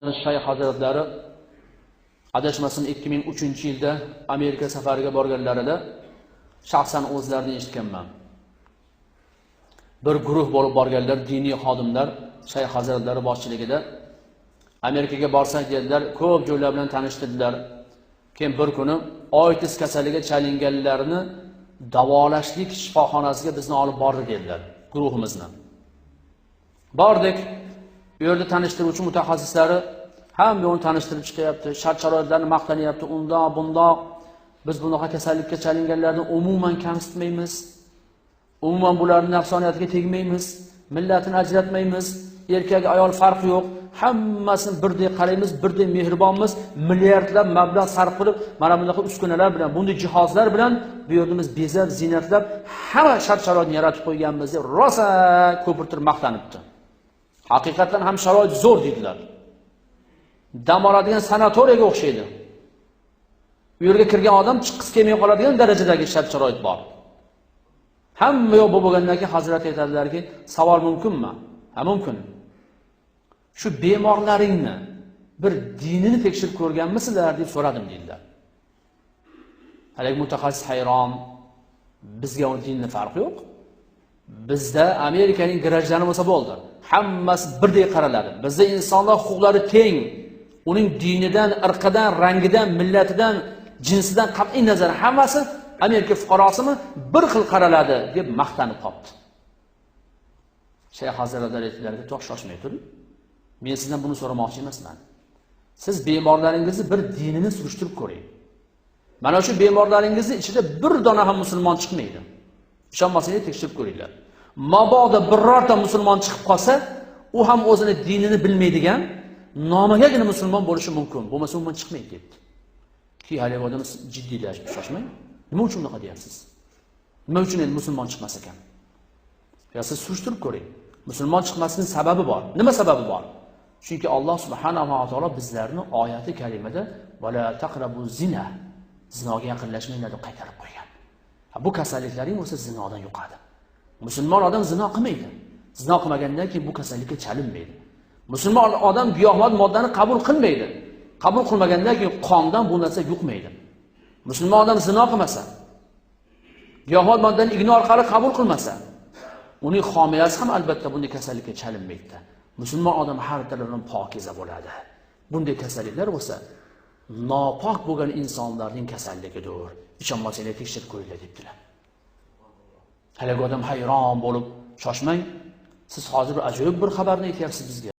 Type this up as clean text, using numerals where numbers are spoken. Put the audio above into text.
Shayx hazratlari adashmasin 2003-yilda Amerika safariga borganlarida shaxsan o'zlarini eshitganman. Bir guruh bo'lib borganlar, diniy xodimlar Shayx hazratlari boshchiligida Amerikaga borsak dedilar, ko'p joylar bilan tanishtirdilar. Keyin bir kuni oitis kasaliga chalinganlarni davolashlik shifoxonasiga bizni olib bordi dedilar, guruhimizni. Bordik. Bu yerda tanishtiruvchi mutaxassislari ham yo'ni tanishtirib chiqyapti, shart-sharoitlarni maqtanyapti, undoq bundoq. Biz bunaqa kasallikka chalinganlarni umuman kamsitmaymiz. Umuman bularning nafsoniyatiga tegmaymiz, millatini ajratmaymiz, erkak ayol farqi yo'q. Hammasini birdek qaraymiz, birdek mehribonmiz, milliardlab mablag' sarf qilib, mana bunaqa uskunalar bilan, bunday jihozlar bilan bu yerimiz bezab, zinatlab, hamma shart-sharoitni yaratib qo'yganmiz deb rosa ko'pirtirib maqtanibdi. Haqiqatan ham sharoit zo'r dedilar. Dam oladigan sanatoriyaga o'xshaydi. Bu yerga kirgan odam chiqqisi kelmay qoladigan darajadagi shart-sharoit bor. Hamma yo'q bo'lgandan keyin Hazrat aytadilarki, savol mumkinmi? Ha, mumkin. Shu bemorlaringni bir dinini tekshirib ko'rganmisizlar deb so'radim dedilar. Haligi mutaxassis hayron. Bizga uning dinini farqi yo'q. Bizda Amerikaning garajlari bo'lsa bo'ldi. Hammasi birdek qaraladi. Bizda insonlar huquqlari teng. Uning dinidan, irqidan, rangidan, millatidan, jinsidan qat'iy nazar hammasi Amerika fuqarosimi bir xil qaraladi deb maqtanib qopti. Shayx hazratlari aytdilarki, to'x shoshmay turing. Men sizdan buni so'ramoqchi emasman. Siz bemorlaringizni bir dinini surishtirib ko'ring. Mana shu bemorlaringizning ichida bir dona ham musulmon chiqmaydi. Ishonmasangiz tekshirib ko'ringlar. Mabodo birorta musulmon chiqib qolsa, u ham o'zini dinini bilmaydigan, nomagagina musulmon bo'lishi mumkin. Bo'lmasa umuman chiqmaydi debdi. Ki hali odam jiddiylashib shoshmang. Nima uchun unaqa deyapsiz? Nima uchun endi musulmon chiqmas ekan? Ya siz surishtirib ko'ring. Musulmon chiqmasligining sababi bor. Nima sababi bor? Chunki Alloh subhanahu va taolo bizlarni oyati karimada "Vala taqrabu zina" zinoga yaqinlashmanglar deb qaytarib qo'ygan. Bu kasalliklaring o'sa zinodan yuqadi. Musulmon odam zino qilmaydi. Zino qilmagandan keyin bu kasallikka chalinmaydi. Musulmon odam giyohvand moddani qabul qilmaydi. Qabul qilmagandan keyin qondan bu narsa yuqmaydi. Musulmon odam zino qilmasa, giyohvand moddani igna orqali qabul qilmasa, uning homiyasi ham albatta bunday kasallikka chalinmaydi. Musulmon odam har tarafdan pokiza bo'ladi. Bunday kasalliklar bo'lsa, nopok bo'lgan insonlarning kasalligidir. Ishonmasangiz tekshirib ko'ringlar debdilar. Haligi odam hayron bo'lib, shoshmang. Siz hozir ajoyib bir xabarni aytyapsiz bizga.